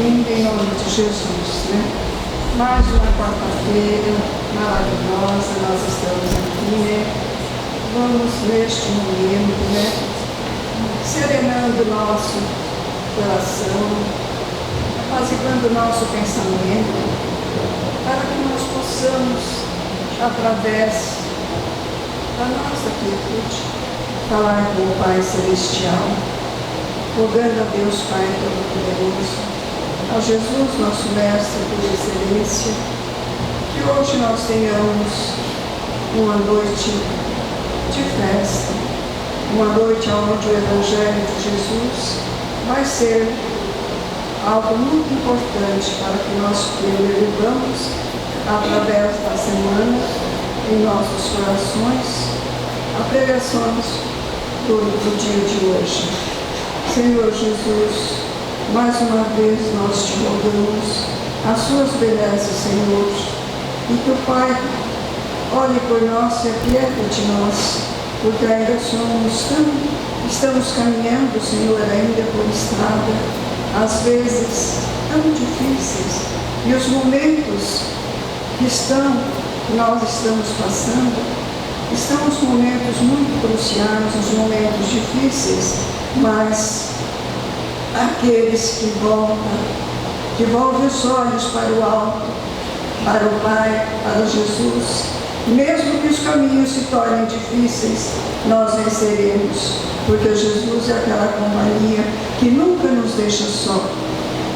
bem-vindo em nome de Jesus, né? Mais uma quarta-feira maravilhosa, nós estamos aqui, né? Vamos neste momento, né? Serenando o nosso coração, apaziguando o nosso pensamento, para que nós possamos, através da nossa quietude, falar com o Pai Celestial, rogando a Deus Pai Todo-Poderoso, a Jesus, nosso Mestre por excelência, que hoje nós tenhamos uma noite de festa, uma noite onde o Evangelho de Jesus vai ser algo muito importante para que nós elevamos através da semana em nossos corações a pregações do dia de hoje. Senhor Jesus, mais uma vez nós te rogamos as suas benesses, Senhor, e que o Pai olhe por nós e aquieta de nós, porque ainda estamos caminhando, Senhor, ainda por estrada, às vezes tão difíceis, e os momentos que nós estamos passando, estamos em momentos muito cruciais, os momentos difíceis, mas aqueles que voltam os olhos para o alto, para o Pai, para Jesus, mesmo que os caminhos se tornem difíceis, nós venceremos, porque Jesus é aquela companhia que nunca nos deixa só.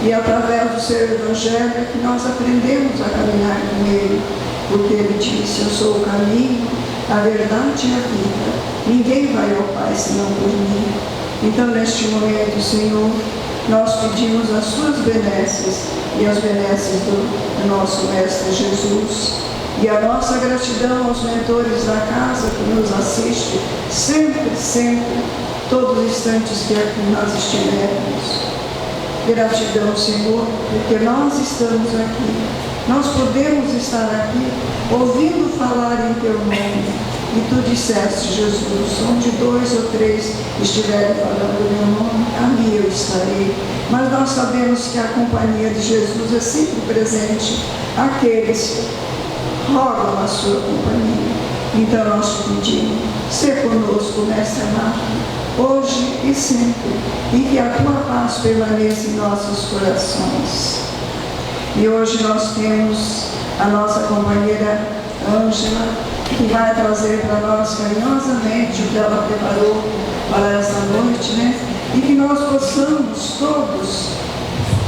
E através do seu Evangelho é que nós aprendemos a caminhar com Ele, porque Ele disse: eu sou o caminho, a verdade e a vida. Ninguém vai ao Pai senão por mim. Então, neste momento, Senhor, nós pedimos as suas benesses e as benesses do nosso Mestre Jesus, e a nossa gratidão aos mentores da casa que nos assiste sempre, todos os instantes que aqui nós estivermos. Gratidão, Senhor, porque nós estamos aqui, nós podemos estar aqui ouvindo falar em teu nome. E tu disseste, Jesus, onde 2 ou 3 estiverem falando o meu nome, ali eu estarei. Mas nós sabemos que a companhia de Jesus é sempre presente àqueles que rogam a sua companhia. Então nós te pedimos, ser conosco nesta amado, hoje e sempre, e que a tua paz permaneça em nossos corações. E hoje nós temos a nossa companheira Ângela, que vai trazer para nós carinhosamente o que ela preparou para esta noite, né? E que nós possamos todos,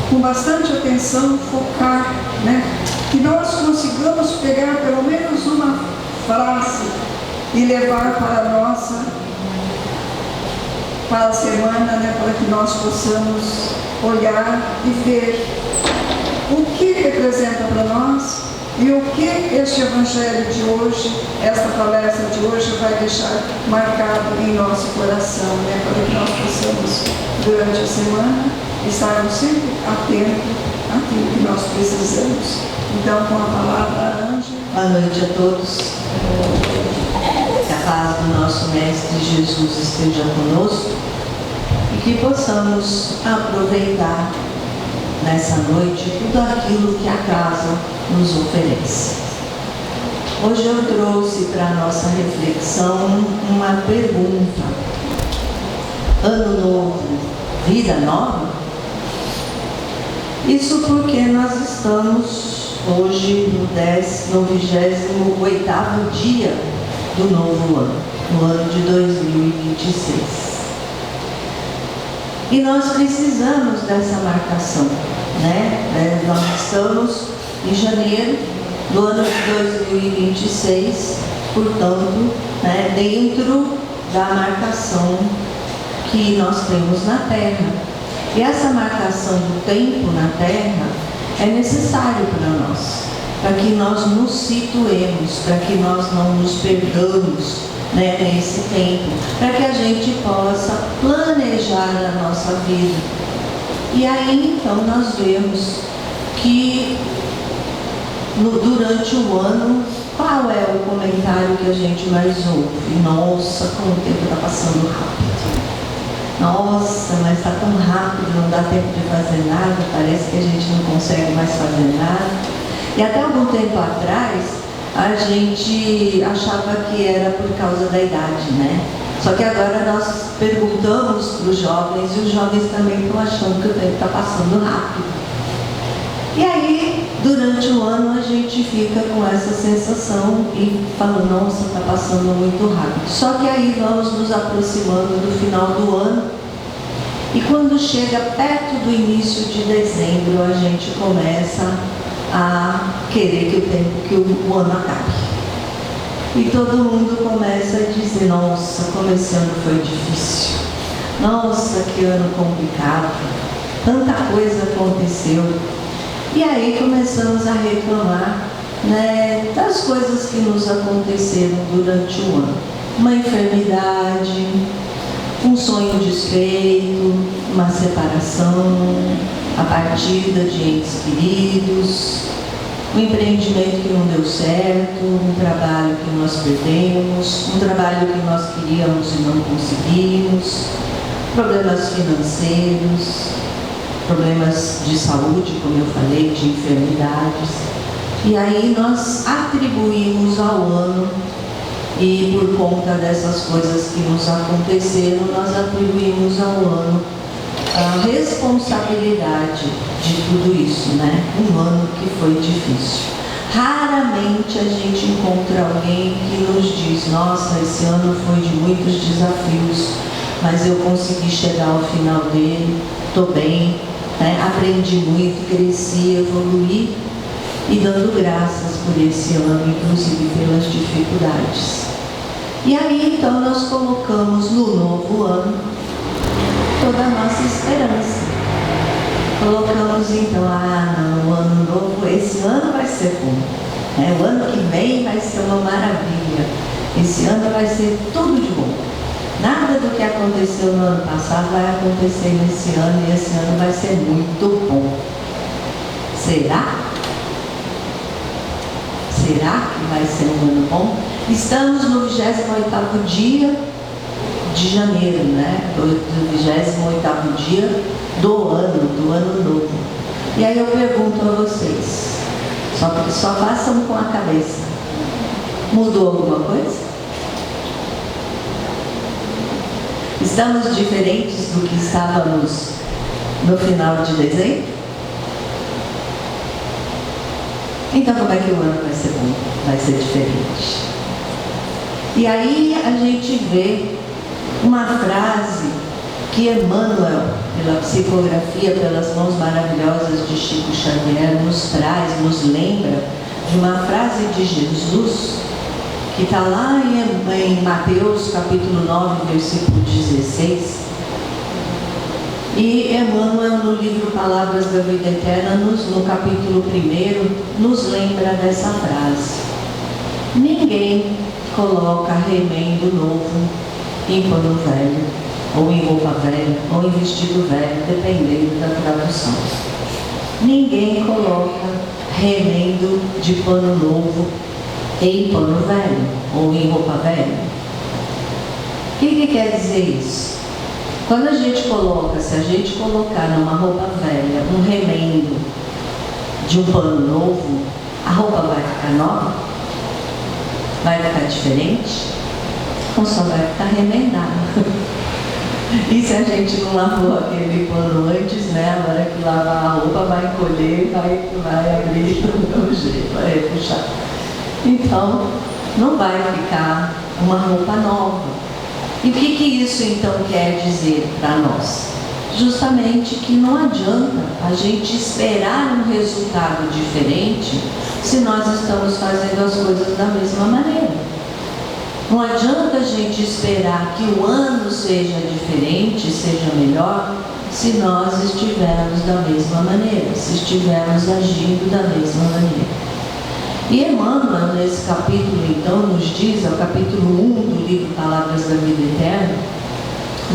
com bastante atenção, focar, né? Que nós consigamos pegar pelo menos uma frase e levar para a semana, né? Para que nós possamos olhar e ver o que representa para nós e o que este Evangelho de hoje, esta palestra de hoje vai deixar marcado em nosso coração, né? Para que nós possamos, durante a semana, estarmos sempre atentos àquilo que nós precisamos. Então, com a palavra, Ângela. Boa noite a todos. Que a paz do nosso Mestre Jesus esteja conosco e que possamos aproveitar nessa noite tudo aquilo que a casa nos oferece. Hoje eu trouxe para a nossa reflexão uma pergunta: ano novo, vida nova? Isso porque nós estamos hoje no 28º dia do novo ano, no ano de 2026. E nós precisamos dessa marcação, né? Nós estamos em janeiro do ano de 2026, portanto, né, dentro da marcação que nós temos na Terra. E essa marcação do tempo na Terra é necessário para nós, para que nós nos situemos, para que nós não nos perdamos, né, nesse tempo, para que a gente possa planejar a nossa vida. E aí então nós vemos que durante o ano, qual é o comentário que a gente mais ouve? Nossa, como o tempo está passando rápido. Nossa, mas está tão rápido, não dá tempo de fazer nada, parece que a gente não consegue mais fazer nada. E até algum tempo atrás, a gente achava que era por causa da idade, né? Só que agora nós perguntamos para os jovens, e os jovens também estão achando que o tempo está passando rápido. E aí, durante o ano, a gente fica com essa sensação e fala, nossa, está passando muito rápido. Só que aí vamos nos aproximando do final do ano, e quando chega perto do início de dezembro, a gente começa a querer que o ano acabe. E todo mundo começa a dizer, nossa, como esse ano foi difícil. Nossa, que ano complicado. Tanta coisa aconteceu. E aí começamos a reclamar, né, das coisas que nos aconteceram durante o ano. Uma enfermidade, um sonho desfeito, uma separação, a partida de entes queridos, um empreendimento que não deu certo, um trabalho que nós perdemos, um trabalho que nós queríamos e não conseguimos, problemas financeiros, problemas de saúde, como eu falei, de enfermidades. E aí nós atribuímos ao ano, e por conta dessas coisas que nos aconteceram, nós atribuímos ao ano a responsabilidade de tudo isso, né? Um ano que foi difícil. Raramente a gente encontra alguém que nos diz, nossa, esse ano foi de muitos desafios, mas eu consegui chegar ao final dele, estou bem, né? Aprendi muito, cresci, evoluí, e dando graças por esse ano, inclusive pelas dificuldades. E aí então nós colocamos no novo ano toda a nossa esperança. Colocamos então, não, o ano novo, esse ano vai ser bom, né? O ano que vem vai ser uma maravilha, esse ano vai ser tudo de bom. Nada do que aconteceu no ano passado vai acontecer nesse ano, e esse ano vai ser muito bom. Será? Será que vai ser um ano bom? Estamos no 28º dia de janeiro, né? Do 28º dia do ano novo. E aí eu pergunto a vocês, só façam com a cabeça, mudou alguma coisa? Estamos diferentes do que estávamos no final de dezembro? Então como é que o ano vai ser bom? Vai ser diferente. E aí a gente vê uma frase que Emmanuel, pela psicografia, pelas mãos maravilhosas de Chico Xavier, nos traz, nos lembra de uma frase de Jesus, que está lá em Mateus capítulo 9, versículo 16. E Emmanuel, no livro Palavras da Vida Eterna, no capítulo 1, nos lembra dessa frase. Ninguém coloca remendo novo em pano velho, ou em roupa velha, ou em vestido velho, dependendo da tradução. Ninguém coloca remendo de pano novo em pano velho, ou em roupa velha. O que quer dizer isso? Quando a gente coloca, se a gente colocar numa roupa velha um remendo de um pano novo, a roupa vai ficar nova? Vai ficar diferente? Ou só vai ficar remendada? E se a gente não lavou aquele pano antes, né? Na hora que lavar a roupa vai encolher, vai abrir do meu jeito, vai puxar. Então, não vai ficar uma roupa nova. E o que isso então quer dizer para nós? Justamente que não adianta a gente esperar um resultado diferente se nós estamos fazendo as coisas da mesma maneira. Não adianta a gente esperar que o ano seja diferente, seja melhor, se nós estivermos da mesma maneira, se estivermos agindo da mesma maneira. E Emmanuel, nesse capítulo, então, nos diz, ao capítulo 1 do livro Palavras da Vida Eterna,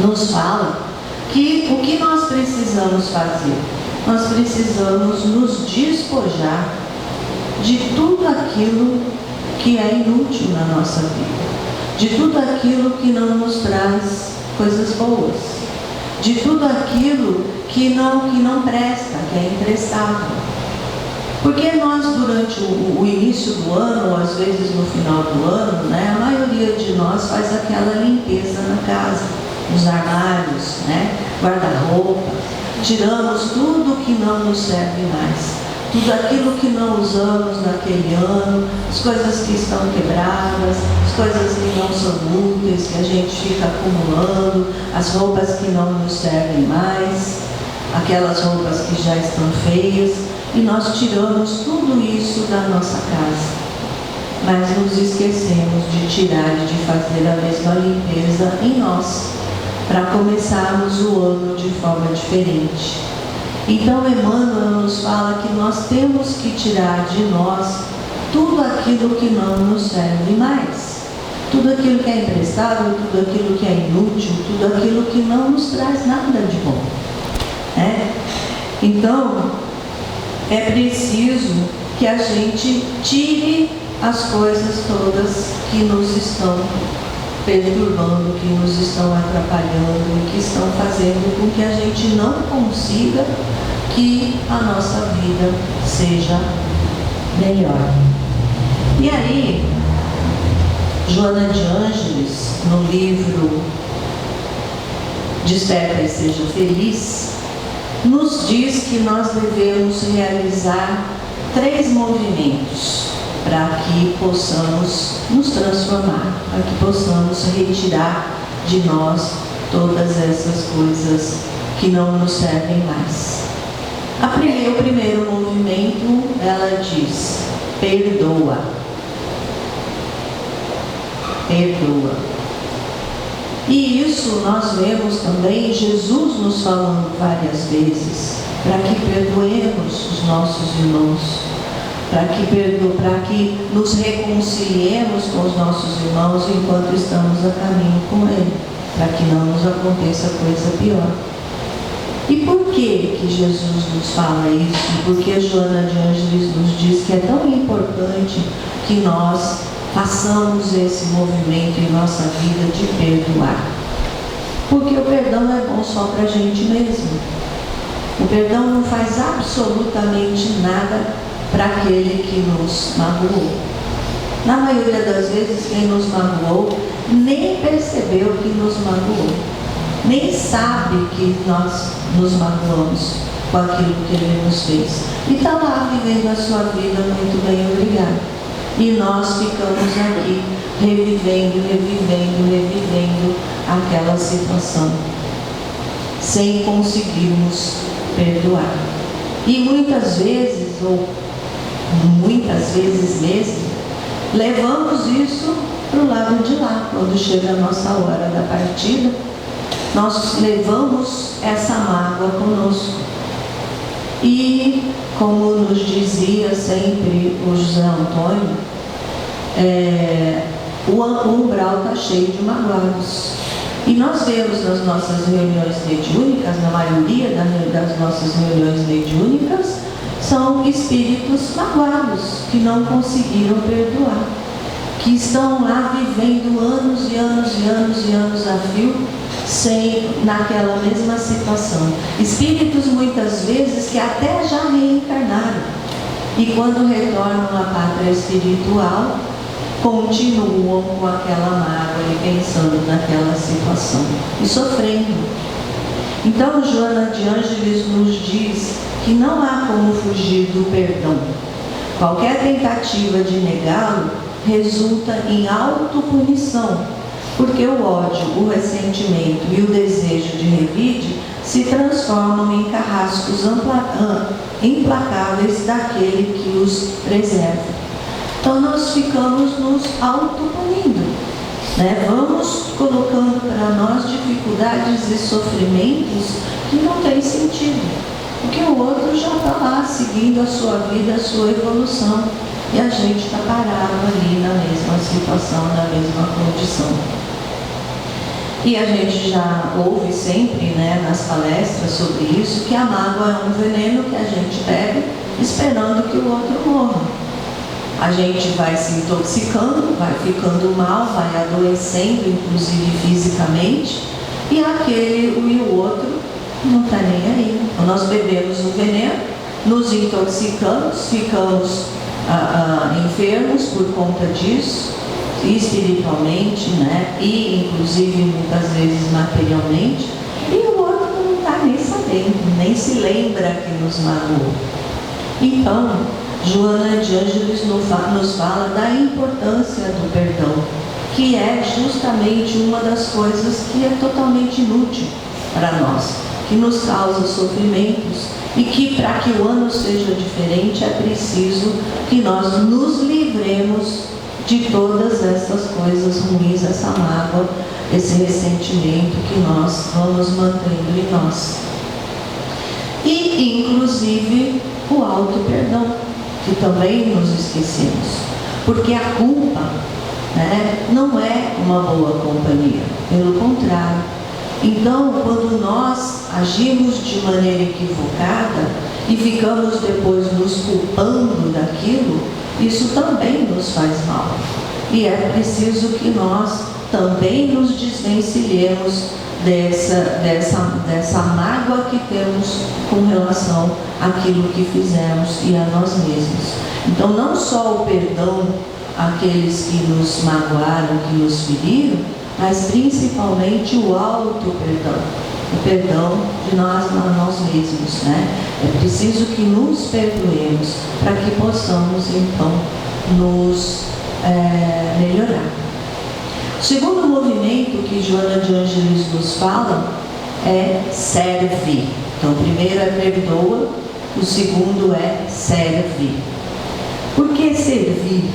nos fala que o que nós precisamos fazer? Nós precisamos nos despojar de tudo aquilo que é inútil na nossa vida, de tudo aquilo que não nos traz coisas boas, de tudo aquilo que não presta, que é emprestado. Porque nós, durante o início do ano, ou às vezes no final do ano, a maioria de nós faz aquela limpeza na casa, nos armários, guarda-roupa, tiramos tudo que não nos serve mais, tudo aquilo que não usamos naquele ano, as coisas que estão quebradas, as coisas que não são úteis, que a gente fica acumulando, as roupas que não nos servem mais, aquelas roupas que já estão feias, e nós tiramos tudo isso da nossa casa. Mas nos esquecemos de tirar e de fazer a mesma limpeza em nós, para começarmos o ano de forma diferente. Então Emmanuel nos fala que nós temos que tirar de nós tudo aquilo que não nos serve mais, tudo aquilo que é emprestado, tudo aquilo que é inútil, tudo aquilo que não nos traz nada de bom. Então é preciso que a gente tire as coisas todas que nos estão perturbando, que nos estão atrapalhando e que estão fazendo com que a gente não consiga que a nossa vida seja melhor. E aí, Joana de Ângeles, no livro Desperta e Seja Feliz, nos diz que nós devemos realizar 3 movimentos para que possamos nos transformar, para que possamos retirar de nós todas essas coisas que não nos servem mais. O primeiro movimento, ela diz: perdoa. Perdoa. E isso nós vemos também Jesus nos falando várias vezes, para que perdoemos os nossos irmãos, para que nos reconciliemos com os nossos irmãos enquanto estamos a caminho com Ele, para que não nos aconteça coisa pior. E por que Jesus nos fala isso? Porque Joana de Ângeles nos diz que é tão importante que nós façamos esse movimento em nossa vida de perdoar. Porque o perdão é bom só para a gente mesmo. O perdão não faz absolutamente nada para aquele que nos magoou. Na maioria das vezes, quem nos magoou nem percebeu que nos magoou, nem sabe que nós nos magoamos com aquilo que ele nos fez. E está lá vivendo a sua vida muito bem, obrigado. E nós ficamos aqui revivendo aquela situação, sem conseguirmos perdoar. E muitas vezes, ou muitas vezes mesmo, levamos isso para o lado de lá. Quando chega a nossa hora da partida, nós levamos essa mágoa conosco. E, como nos dizia sempre o José Antônio, o umbral está cheio de magoados. E nós vemos nas nossas reuniões mediúnicas, na maioria das nossas reuniões mediúnicas, são espíritos magoados, que não conseguiram perdoar, que estão lá vivendo anos e anos a fio, naquela mesma situação. Espíritos muitas vezes que até já reencarnaram, e quando retornam à pátria espiritual, continuam com aquela mágoa e pensando naquela situação e sofrendo. Então Joana de Ângeles nos diz que não há como fugir do perdão. Qualquer tentativa de negá-lo resulta em autopunição, porque o ódio, o ressentimento e o desejo de revide se transformam em carrascos implacáveis daquele que os preserva. Então nós ficamos nos autopunindo, Vamos colocando para nós dificuldades e sofrimentos que não tem sentido, porque o outro já está lá seguindo a sua vida, a sua evolução, e a gente está parado ali na mesma situação, na mesma condição. E a gente já ouve sempre, nas palestras sobre isso, que a mágoa é um veneno que a gente bebe esperando que o outro morra. A gente vai se intoxicando, vai ficando mal, vai adoecendo, inclusive fisicamente, e aquele e o outro não está nem aí. Nós bebemos o veneno, nos intoxicamos, ficamos enfermos por conta disso, espiritualmente, né? E inclusive muitas vezes materialmente, e o outro não está nem sabendo, nem se lembra que nos magoou. Então, Joana de Ângeles nos fala da importância do perdão, que é justamente uma das coisas que é totalmente inútil para nós, que nos causa sofrimentos, e que para que o ano seja diferente é preciso que nós nos livremos de todas essas coisas ruins, essa mágoa, esse ressentimento que nós vamos mantendo em nós. E inclusive o auto-perdão, que também nos esquecemos, porque a culpa, né, não é uma boa companhia, pelo contrário. Então, quando nós agimos de maneira equivocada e ficamos depois nos culpando daquilo, isso também nos faz mal. E é preciso que nós também nos desvencilhemos dessa mágoa que temos com relação àquilo que fizemos e a nós mesmos. Então, não só o perdão àqueles que nos magoaram, que nos feriram, mas principalmente o auto-perdão, o perdão de nós a nós mesmos, né? É preciso que nos perdoemos para que possamos, então, nos melhorar. O segundo movimento que Joana de Ângeles nos fala é serve. Então, o primeiro é perdoa, o segundo é serve. Por que servir,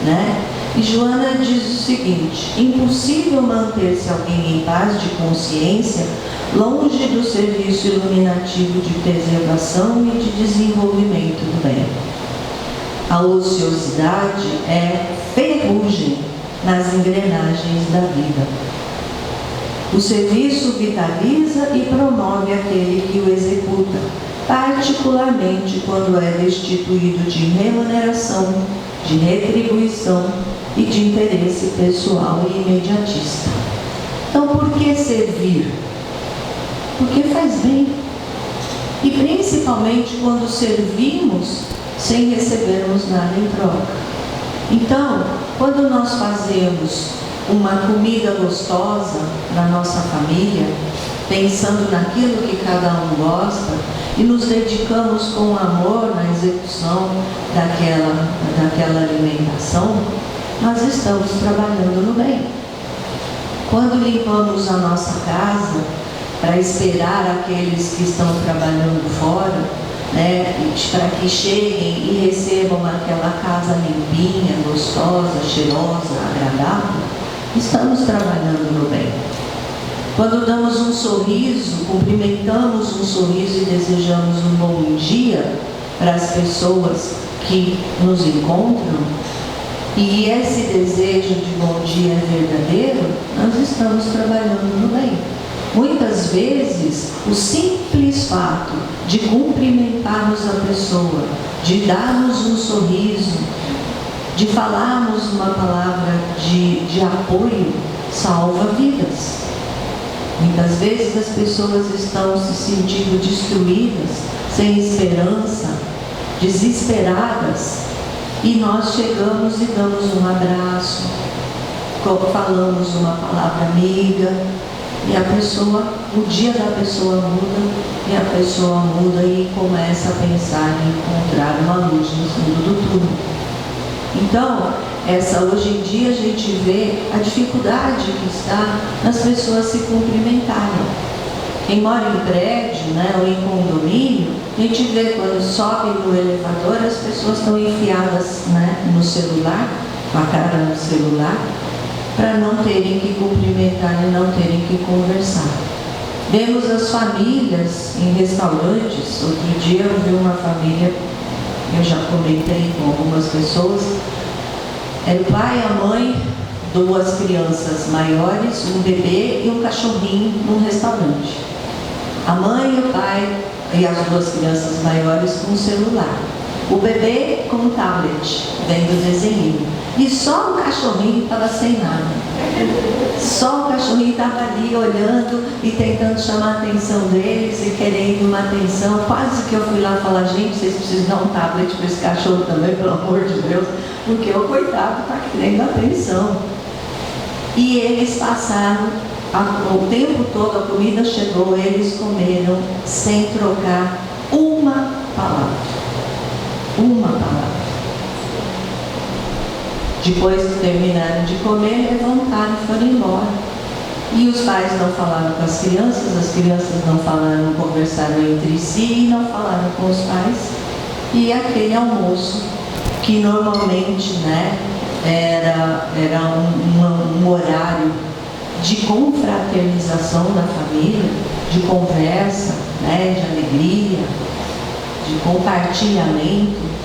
né? E Joana diz o seguinte: impossível manter-se alguém em paz de consciência longe do serviço iluminativo de preservação e de desenvolvimento do bem. A ociosidade é ferrugem nas engrenagens da vida. O serviço vitaliza e promove aquele que o executa, particularmente quando é destituído de remuneração, de retribuição e de interesse pessoal e imediatista. Então, por que servir? Porque faz bem. E principalmente quando servimos sem recebermos nada em troca. Então, quando nós fazemos uma comida gostosa para nossa família, pensando naquilo que cada um gosta, e nos dedicamos com amor na execução daquela alimentação, nós estamos trabalhando no bem. Quando limpamos a nossa casa para esperar aqueles que estão trabalhando fora, né, para que cheguem e recebam aquela casa limpinha, gostosa, cheirosa, agradável, estamos trabalhando no bem. Quando damos um sorriso, cumprimentamos um sorriso e desejamos um bom dia para as pessoas que nos encontram, e esse desejo de bom dia é verdadeiro, nós estamos trabalhando no bem. Muitas vezes, o simples fato de cumprimentarmos a pessoa, de darmos um sorriso, de falarmos uma palavra de apoio, salva vidas. Muitas vezes as pessoas estão se sentindo destruídas, sem esperança, desesperadas, e nós chegamos e damos um abraço, falamos uma palavra amiga, e a pessoa, o dia da pessoa muda, e a pessoa muda e começa a pensar em encontrar uma luz no fundo do túnel. Então, hoje em dia a gente vê a dificuldade que está nas pessoas se cumprimentarem. Quem mora em prédio, né, ou em condomínio, a gente vê quando sobe no elevador, as pessoas estão enfiadas, né, no celular, com a cara no celular, para não terem que cumprimentar e não terem que conversar. Vemos as famílias em restaurantes. Outro dia eu vi uma família, eu já comentei com algumas pessoas, era o pai, a mãe, duas crianças maiores, um bebê e um cachorrinho num restaurante. A mãe e o pai e as duas crianças maiores com o celular. O bebê com um tablet, vendo desenho. E só o cachorrinho estava sem nada. Só o cachorrinho estava estava ali olhando e tentando chamar a atenção deles e querendo uma atenção. Quase que eu fui lá falar, gente, vocês precisam dar um tablet para esse cachorro também, pelo amor de Deus, porque o coitado está querendo atenção. E eles passaram o tempo todo, a comida chegou, eles comeram sem trocar uma palavra. Uma palavra. Depois que terminaram de comer, levantaram e foram embora. E os pais não falaram com as crianças não falaram, não conversaram entre si e não falaram com os pais. E aquele almoço, que normalmente, né, era um horário de confraternização da família, de conversa, né, de alegria, de compartilhamento,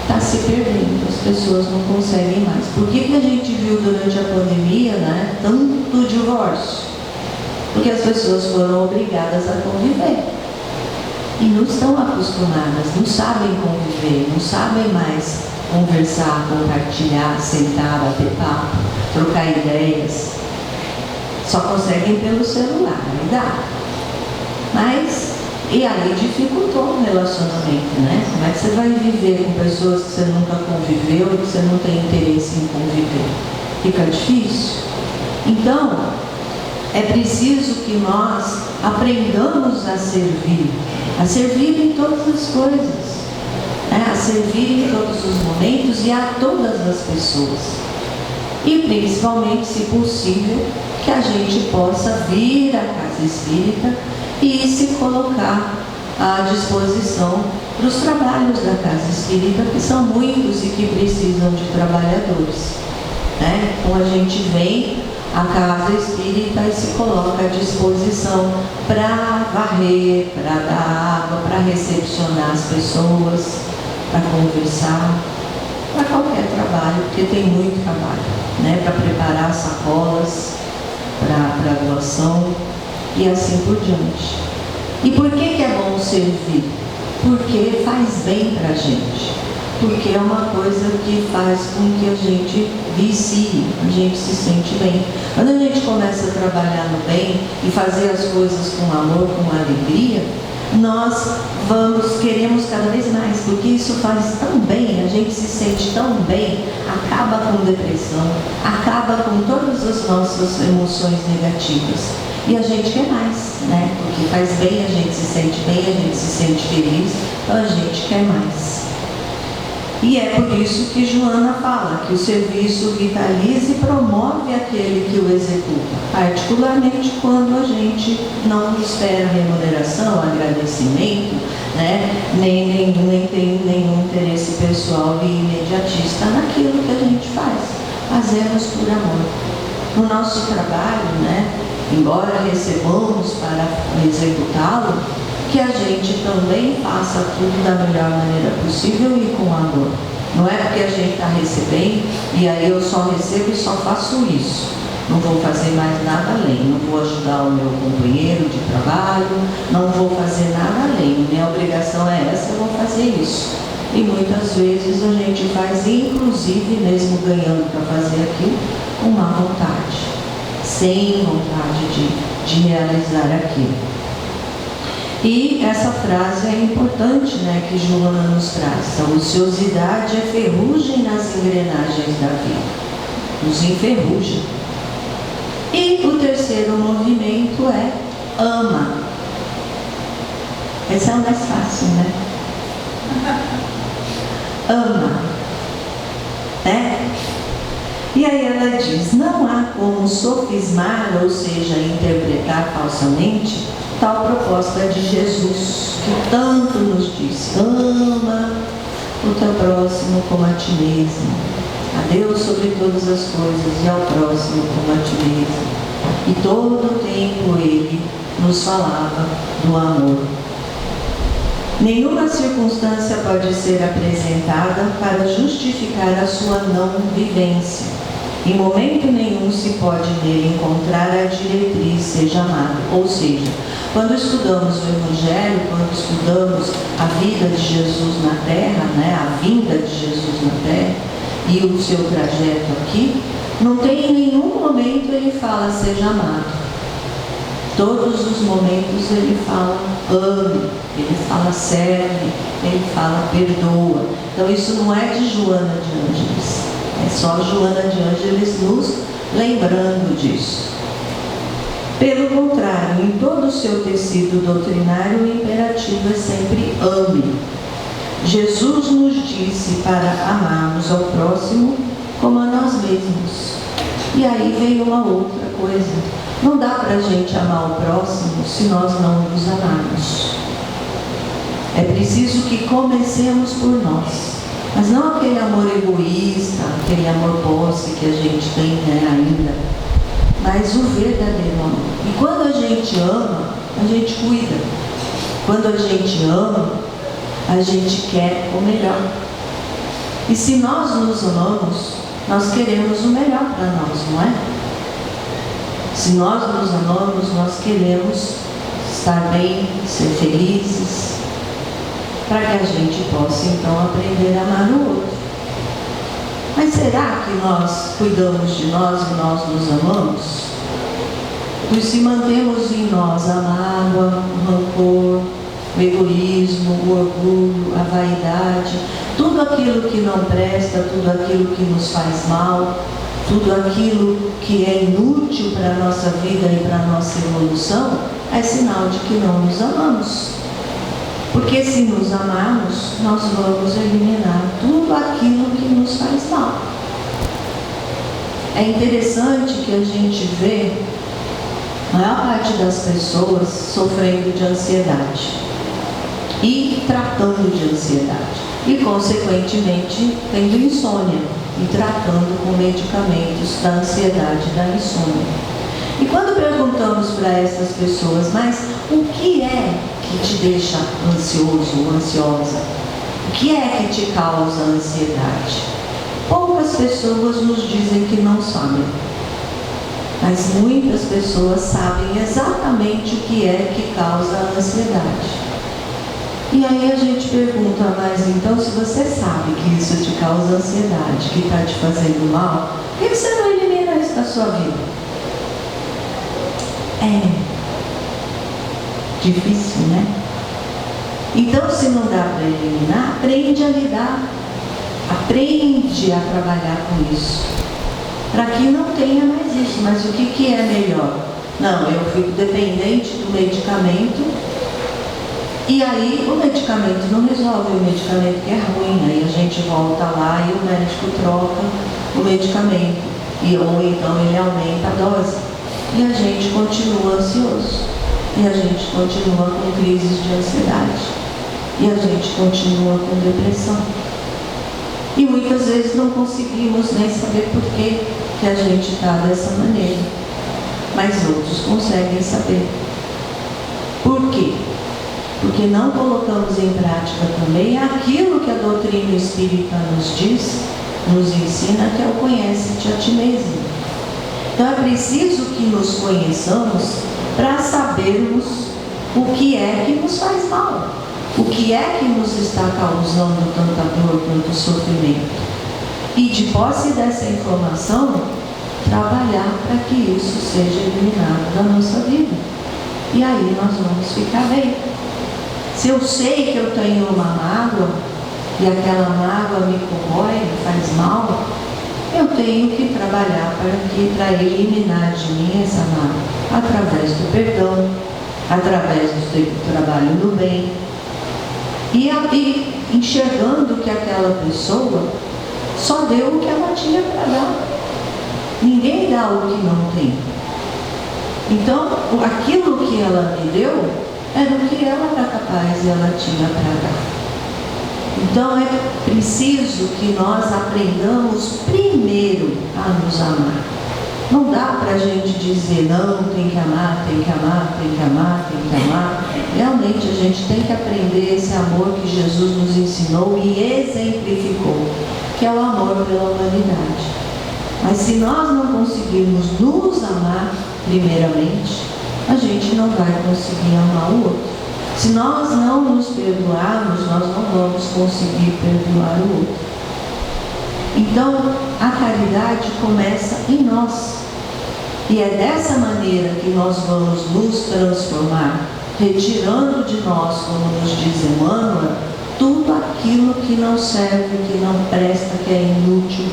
está se perdendo, as pessoas não conseguem mais. Por que a gente viu durante a pandemia, né, tanto divórcio? Porque as pessoas foram obrigadas a conviver. E não estão acostumadas, não sabem conviver, não sabem mais conversar, compartilhar, sentar, bater papo, trocar ideias. Só conseguem pelo celular, aí dá. Mas, e aí dificultou o relacionamento, né? Como é que você vai viver com pessoas que você nunca conviveu e que você não tem interesse em conviver? Fica difícil. Então, é preciso que nós aprendamos a servir em todas as coisas, né? A servir em todos os momentos e a todas as pessoas. E principalmente, se possível, que a gente possa vir à casa espírita e se colocar à disposição para os trabalhos da casa espírita, que são muitos e que precisam de trabalhadores, né? Então a gente vem à casa espírita e se coloca à disposição para varrer, para dar água, para recepcionar as pessoas, para conversar, para qualquer trabalho, porque tem muito trabalho, né? Para preparar sacolas para a doação e assim por diante. E por que é bom servir? Porque faz bem para a gente. Porque é uma coisa que faz com que a gente vicie, a gente se sente bem. Quando a gente começa a trabalhar no bem e fazer as coisas com amor, com alegria, nós queremos cada vez mais, porque isso faz tão bem, a gente se sente tão bem, acaba com depressão, acaba com todas as nossas emoções negativas. E a gente quer mais, né? Porque faz bem, a gente se sente bem, a gente se sente feliz, então a gente quer mais. E é por isso que Joana fala que o serviço vitaliza e promove aquele que o executa, particularmente quando a gente não espera remuneração, agradecimento, né? nem tem nenhum interesse pessoal e imediatista naquilo que a gente faz. Fazemos por amor. No nosso trabalho, né? Embora recebamos para executá-lo, que a gente também faça tudo da melhor maneira possível e com amor. Não é porque a gente está recebendo e aí eu só recebo e só faço isso. Não vou fazer mais nada além, não vou ajudar o meu companheiro de trabalho, não vou fazer nada além. Minha obrigação é essa, eu vou fazer isso. E muitas vezes a gente faz, inclusive mesmo ganhando para fazer aquilo, com má vontade, sem vontade de realizar aquilo. E essa frase é importante, né, que Joana nos traz. A ociosidade é ferrugem nas engrenagens da vida. Nos enferruja. E o terceiro movimento é ama. Esse é o mais fácil, né? Ama. Né? E aí ela diz, não há como sofismar, ou seja, interpretar falsamente, tal proposta de Jesus, que tanto nos diz, ama o teu próximo como a ti mesmo, a Deus sobre todas as coisas e ao próximo como a ti mesmo. E todo o tempo ele nos falava do amor. Nenhuma circunstância pode ser apresentada para justificar a sua não vivência. Em momento nenhum se pode nele encontrar a diretriz seja amado. Ou seja, quando estudamos o Evangelho, quando estudamos a vida de Jesus na Terra, né, a vinda de Jesus na Terra e o seu trajeto aqui, Não tem em nenhum momento ele fala seja amado. Todos os momentos ele fala ame, ele fala serve, ele fala perdoa. Então isso não é de Joana de Ângeles, é só Joana de Ângeles nos lembrando disso. Pelo contrário, em todo o seu tecido doutrinário, o imperativo é sempre ame. Jesus nos disse para amarmos ao próximo como a nós mesmos. E aí veio uma outra coisa. Não dá para a gente amar o próximo se nós não nos amarmos. É preciso que comecemos por nós. Mas não aquele amor egoísta, aquele amor posse que a gente tem, né, ainda. Mas o verdadeiro amor. E quando a gente ama, a gente cuida. Quando a gente ama, a gente quer o melhor. E se nós nos amamos, nós queremos o melhor para nós, não é? Se nós nos amamos, nós queremos estar bem, ser felizes, para que a gente possa então aprender a amar o outro. Mas será que nós cuidamos de nós e nós nos amamos? Pois se mantemos em nós a mágoa, o rancor, o egoísmo, o orgulho, a vaidade, tudo aquilo que não presta, tudo aquilo que nos faz mal, tudo aquilo que é inútil para a nossa vida e para a nossa evolução, é sinal de que não nos amamos. Porque se nos amarmos, nós vamos eliminar tudo aquilo que nos faz mal. É interessante que a gente vê a maior parte das pessoas sofrendo de ansiedade e tratando de ansiedade e, consequentemente, tendo insônia e tratando com medicamentos da ansiedade e da insônia. E quando perguntamos para essas pessoas, mas o que é que te deixa ansioso ou ansiosa? O que é que te causa ansiedade? Poucas pessoas nos dizem que não sabem. Mas muitas pessoas sabem exatamente o que é que causa a ansiedade. E aí a gente pergunta, mas então se você sabe que isso te causa ansiedade, que está te fazendo mal, por que você não elimina isso da sua vida? É difícil, né? Então, se não dá para eliminar, aprende a lidar, aprende a trabalhar com isso, para que não tenha mais isso. Mas o que é melhor? Não, eu fico dependente do medicamento. E aí o medicamento não resolve, o medicamento que é ruim, aí a gente volta lá e o médico troca o medicamento, ou então ele aumenta a dose, e a gente continua ansioso, e a gente continua com crises de ansiedade, e a gente continua com depressão. E muitas vezes não conseguimos nem saber por que a gente está dessa maneira, mas outros conseguem saber. Por quê? Porque não colocamos em prática também aquilo que a doutrina espírita nos diz, nos ensina, que é o conhece-te a ti mesmo. Então é preciso que nos conheçamos para sabermos o que é que nos faz mal, o que é que nos está causando tanta dor, tanto sofrimento. E de posse dessa informação, trabalhar para que isso seja eliminado da nossa vida. E aí nós vamos ficar bem. Se eu sei que eu tenho uma mágoa e aquela mágoa me corrói, me faz mal, eu tenho que trabalhar para eliminar de mim essa mágoa, através do perdão, através do trabalho do bem, e enxergando que aquela pessoa só deu o que ela tinha para dar. Ninguém dá o que não tem. Então, aquilo que ela me deu era o que ela era capaz e ela tinha para dar. Então é preciso que nós aprendamos primeiro a nos amar. Não dá para a gente dizer, não, tem que amar, tem que amar, tem que amar, tem que amar. Realmente a gente tem que aprender esse amor que Jesus nos ensinou e exemplificou, que é o amor pela humanidade. Mas se nós não conseguirmos nos amar primeiramente, a gente não vai conseguir amar o outro. Se nós não nos perdoarmos, nós não vamos conseguir perdoar o outro. Então, a caridade começa em nós. E é dessa maneira que nós vamos nos transformar, retirando de nós, como nos diz Emmanuel, tudo aquilo que não serve, que não presta, que é inútil,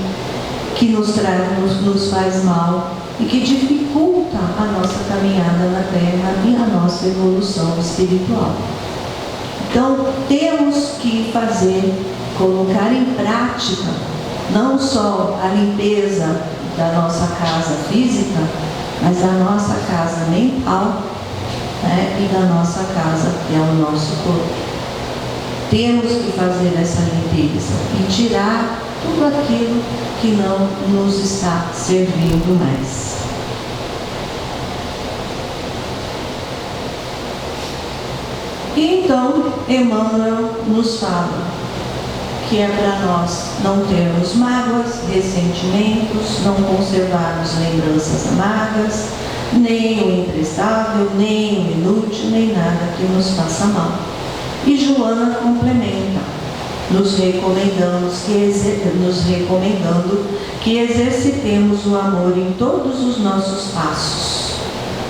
que nos faz mal e que dificulta a nossa caminhada na Terra e a nossa evolução espiritual. Então, temos que colocar em prática, não só a limpeza da nossa casa física, mas da nossa casa mental, né, e da nossa casa, que é o nosso corpo. Temos que fazer essa limpeza e tirar tudo aquilo que não nos está servindo mais. E então, Emmanuel nos fala que é para nós não termos mágoas, ressentimentos, não conservarmos lembranças amargas, nem o imprestável, nem o inútil, nem nada que nos faça mal. E Joana complementa, nos recomendando que exercitemos o amor em todos os nossos passos.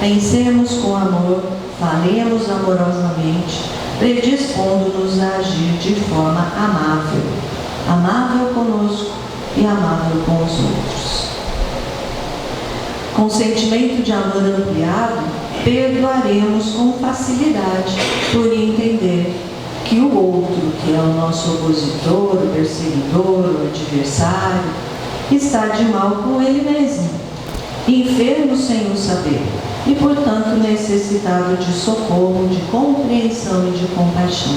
Pensemos com amor, falemos amorosamente, predispondo-nos a agir de forma amável, amável conosco e amável com os outros. Com sentimento de amor ampliado, perdoaremos com facilidade por entender que o outro, que é o nosso opositor, o perseguidor, o adversário, está de mal com ele mesmo, enfermo sem o saber, e, portanto, necessitado de socorro, de compreensão e de compaixão.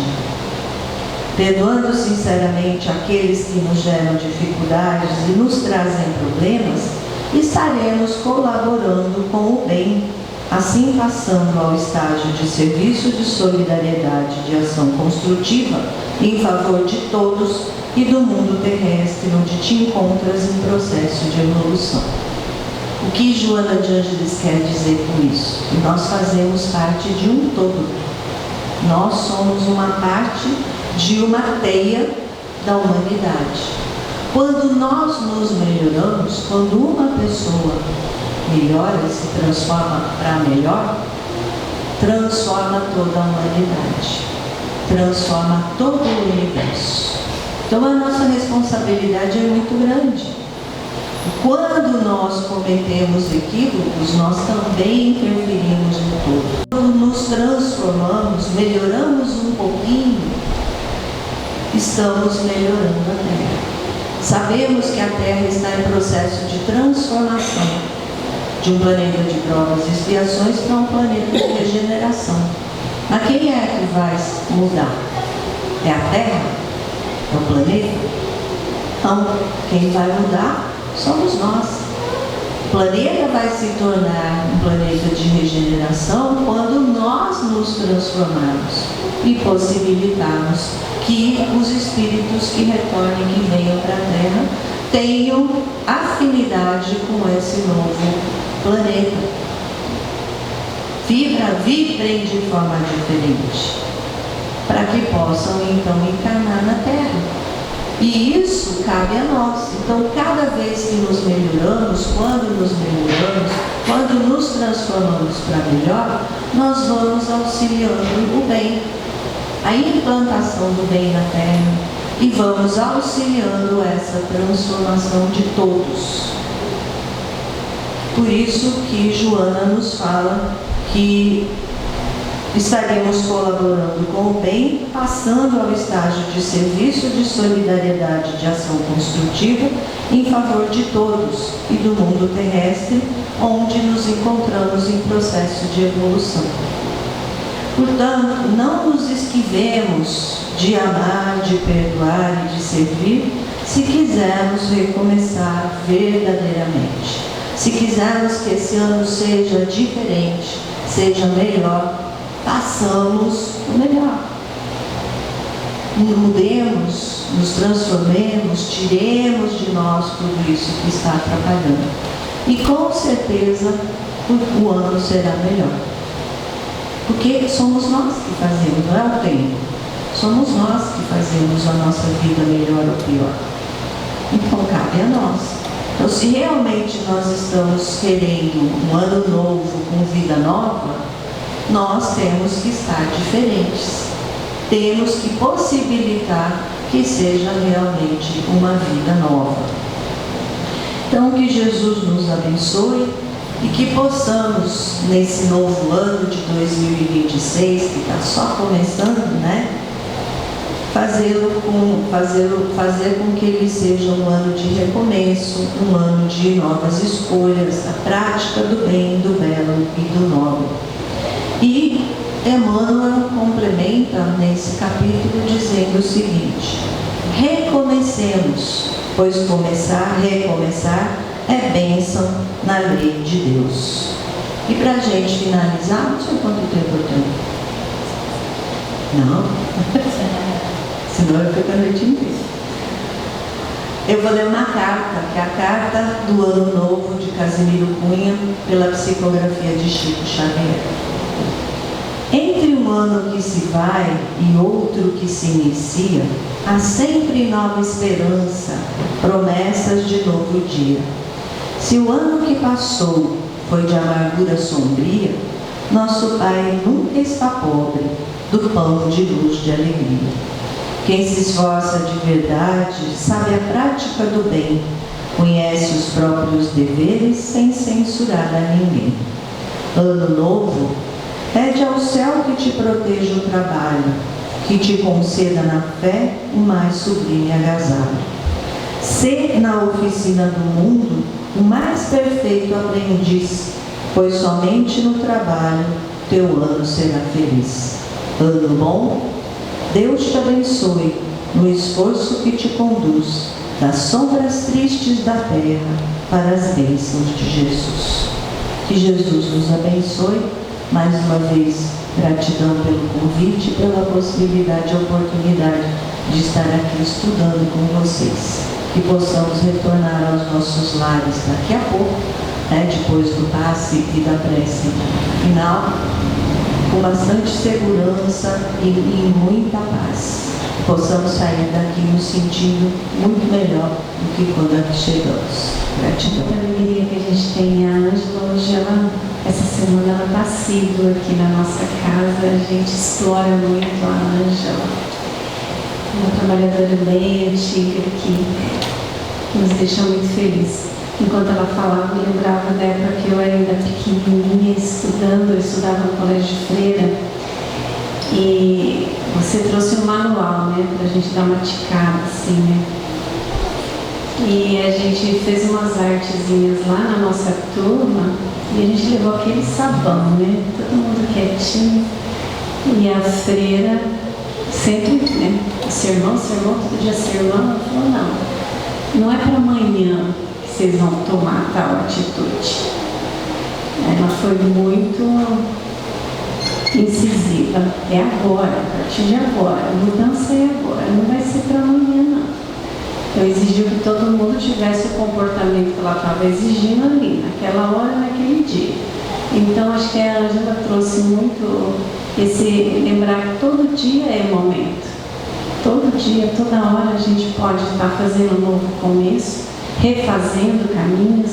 Perdoando sinceramente aqueles que nos geram dificuldades e nos trazem problemas, estaremos colaborando com o bem, assim passando ao estágio de serviço de solidariedade, de ação construtiva em favor de todos e do mundo terrestre onde te encontras em processo de evolução. O que Joana de Ângeles quer dizer com isso? Que nós fazemos parte de um todo. Nós somos uma parte de uma teia da humanidade. Quando nós nos melhoramos, quando uma pessoa melhora e se transforma para melhor, transforma toda a humanidade, transforma todo o universo. Então a nossa responsabilidade é muito grande. Quando nós cometemos equívocos, nós também interferimos no todo. Quando nos transformamos, melhoramos um pouquinho, estamos melhorando a Terra. Sabemos que a Terra está em processo de transformação, de um planeta de provas e expiações para um planeta de regeneração. Mas quem é que vai mudar? É a Terra? É o planeta? Então, quem vai mudar somos nós. O planeta vai se tornar um planeta de regeneração quando nós nos transformarmos e possibilitarmos que os espíritos que retornem, que venham para a Terra, tenham afinidade com esse novo planeta. Vibrem de forma diferente, para que possam então encarnar na Terra. E isso cabe a nós. Então, cada vez que nos melhoramos, quando nos transformamos para melhor, nós vamos auxiliando o bem, a implantação do bem na Terra, e vamos auxiliando essa transformação de todos. Por isso que Joana nos fala que estaremos colaborando com o bem, passando ao estágio de serviço de solidariedade, de ação construtiva em favor de todos e do mundo terrestre, onde nos encontramos em processo de evolução. Portanto, não nos esquivemos de amar, de perdoar e de servir, se quisermos recomeçar verdadeiramente. Se quisermos que esse ano seja diferente, seja melhor, façamos o melhor. Mudemos, nos transformemos, tiremos de nós tudo isso que está atrapalhando. E com certeza o ano será melhor. Porque somos nós que fazemos, não é o tempo. Somos nós que fazemos a nossa vida melhor ou pior. Então cabe a nós. Então, se realmente nós estamos querendo um ano novo com vida nova, nós temos que estar diferentes. Temos que possibilitar que seja realmente uma vida nova. Então, que Jesus nos abençoe e que possamos, nesse novo ano de 2026, que está só começando, né? Fazer com que ele seja um ano de recomeço, um ano de novas escolhas, a prática do bem, do belo e do nobre. E Emmanuel complementa nesse capítulo dizendo o seguinte: recomecemos, pois recomeçar é bênção na lei de Deus. E para a gente finalizar, não sei quanto tempo eu tenho. Não? Senão eu fico a noite inteira. Eu vou ler uma carta, que é a carta do Ano Novo de Casimiro Cunha, pela psicografia de Chico Xavier. Entre um ano que se vai e outro que se inicia, há sempre nova esperança, promessas de novo dia. Se o ano que passou foi de amargura sombria, nosso Pai nunca está pobre do pão de luz de alegria. Quem se esforça de verdade sabe a prática do bem, conhece os próprios deveres sem censurar a ninguém. Ano novo, pede ao céu que te proteja o trabalho, que te conceda na fé o mais sublime agasalho. Sê na oficina do mundo o mais perfeito aprendiz, pois somente no trabalho teu ano será feliz. Ano bom, Deus te abençoe no esforço que te conduz das sombras tristes da terra para as bênçãos de Jesus. Que Jesus nos abençoe. Mais uma vez, gratidão pelo convite e pela possibilidade e oportunidade de estar aqui estudando com vocês. Que possamos retornar aos nossos lares daqui a pouco, depois do passe e da prece final, com bastante segurança e muita paz. Possamos sair daqui nos sentindo muito melhor do que quando aqui chegamos. Gratidão. A alegria que a gente tem, a Ângela, hoje essa semana ela está assídua aqui na nossa casa, a gente explora muito a Ângela, uma trabalhadora bem antiga que nos deixa muito felizes. Enquanto ela falava, eu lembrava da época que eu era ainda pequenininha, eu estudava no colégio de freira, e você trouxe um manual, para a gente dar uma ticada, assim, E a gente fez umas artezinhas lá na nossa turma, e a gente levou aquele sabão, todo mundo quietinho, e a freira sempre, sermão, todo dia sermão, ela falou, não é para amanhã vocês vão tomar tal atitude. Ela foi muito incisiva. É agora, a partir de agora. A mudança é agora, não vai ser para amanhã, não. Então exigiu que todo mundo tivesse o comportamento que ela estava exigindo ali, naquela hora, naquele dia. Então acho que a Ângela trouxe muito esse lembrar que todo dia é momento. Todo dia, toda hora a gente pode estar fazendo um novo começo, refazendo caminhos,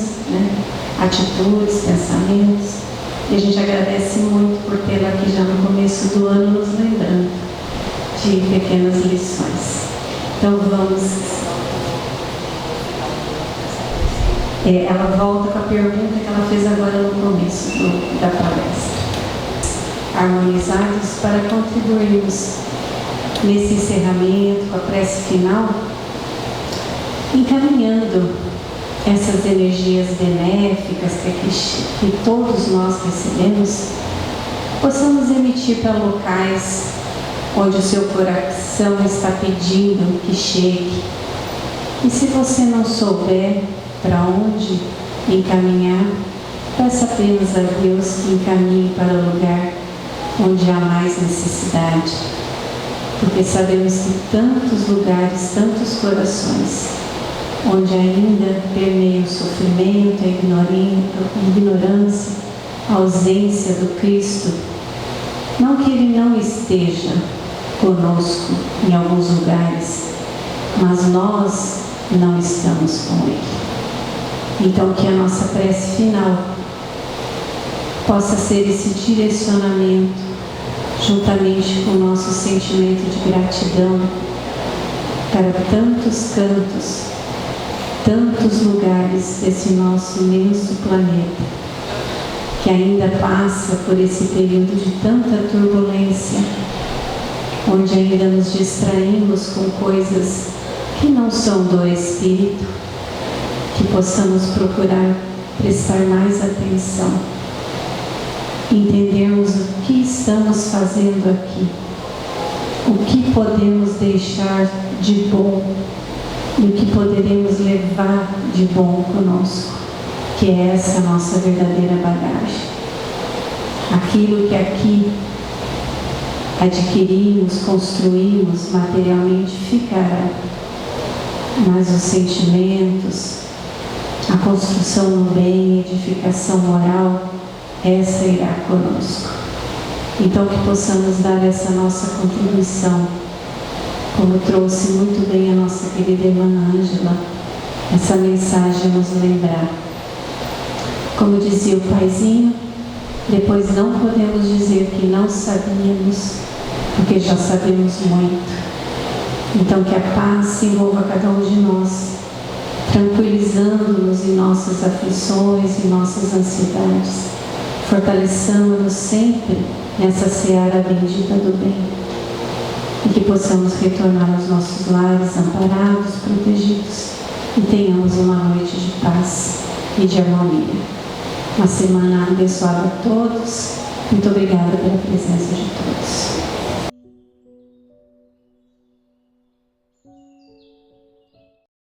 atitudes, pensamentos. E a gente agradece muito por tê-la aqui já no começo do ano, nos lembrando de pequenas lições. Então vamos... ela volta com a pergunta que ela fez agora no começo da palestra. Harmonizados para contribuirmos nesse encerramento, com a prece final, encaminhando essas energias benéficas que todos nós recebemos, possamos emitir para locais onde o seu coração está pedindo que chegue. E se você não souber para onde encaminhar, peça apenas a Deus que encaminhe para o lugar onde há mais necessidade, porque sabemos que tantos lugares, tantos corações, onde ainda permeia o sofrimento, a ignorância, a ausência do Cristo, não que Ele não esteja conosco em alguns lugares, mas nós não estamos com Ele. Então, que a nossa prece final possa ser esse direcionamento, juntamente com o nosso sentimento de gratidão para tantos cantos, tantos lugares desse nosso imenso planeta, que ainda passa por esse período de tanta turbulência, onde ainda nos distraímos com coisas que não são do Espírito, que possamos procurar prestar mais atenção, entendermos o que estamos fazendo aqui, o que podemos deixar de bom e o que poderemos levar de bom conosco, que é essa nossa verdadeira bagagem. Aquilo que aqui adquirimos, construímos materialmente ficará, mas os sentimentos, a construção no bem, a edificação moral, essa irá conosco. Então que possamos dar essa nossa contribuição, como trouxe muito bem a nossa querida irmã Ângela, essa mensagem nos lembrar. Como dizia o paizinho, depois não podemos dizer que não sabíamos, porque já sabemos muito. Então que a paz se envolva cada um de nós, tranquilizando-nos em nossas aflições, em nossas ansiedades, fortalecendo-nos sempre nessa seara bendita do bem, e que possamos retornar aos nossos lares amparados, protegidos, e tenhamos uma noite de paz e de harmonia. Uma semana abençoada a todos. Muito obrigada pela presença de todos.